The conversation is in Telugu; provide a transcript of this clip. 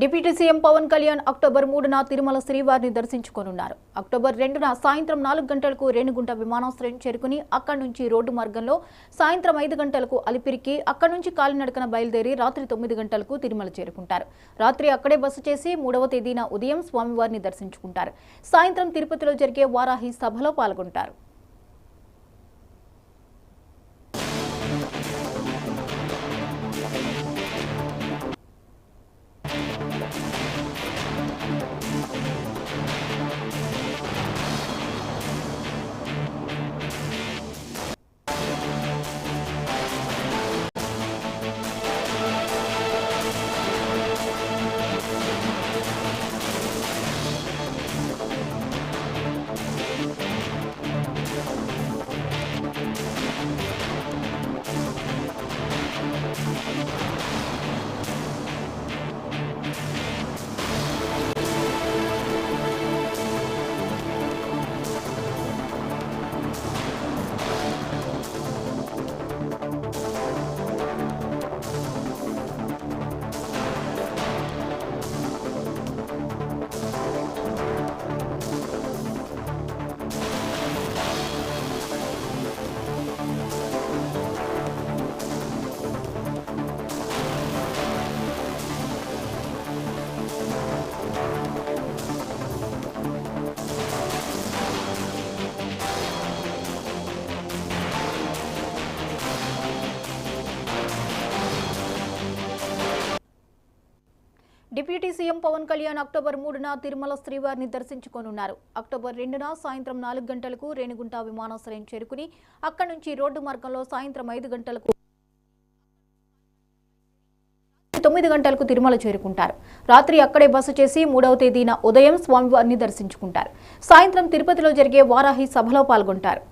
Deputy CM Pawan Kalyan October 3న తిరుమల శ్రీవారిని దర్శించుకోనున్నారు. అక్టోబర్ 2న సాయంత్రం 4 గంటలకు రేణిగుంట విమానాశ్రయం చేరుకుని అక్కడి నుంచి రోడ్డు మార్గంలో సాయంత్రం 5 గంటలకు అలిపిరికి, అక్కడి నుంచి కాలినడకన బయలుదేరి రాత్రి 9 గంటలకు తిరుమల చేరుకుంటారు. రాత్రి అక్కడే బస చేసి 3వ తేదీన ఉదయం స్వామివారిని దర్శించుకుంటారు. సాయంత్రం తిరుపతిలో జరిగే వారాహి సభలో పాల్గొంటారు. Deputy CM Pawan Kalyan October 3న తిరుమల శ్రీవారిని దర్శించుకోనున్నారు. అక్టోబర్ 2న సాయంత్రం 4 గంటలకు రేణిగుంట విమానాశ్రయం చేరుకుని అక్కడి నుంచి రోడ్డు మార్గంలో సాయంత్రం 5 గంటలకు 9 గంటలకు తిరుమల చేరుకుంటారు. రాత్రి అక్కడే బస చేసి 3వ తేదీన ఉదయం స్వామివారిని దర్శించుకుంటారు. సాయంత్రం తిరుపతిలో జరిగే వారాహి సభలో పాల్గొంటారు.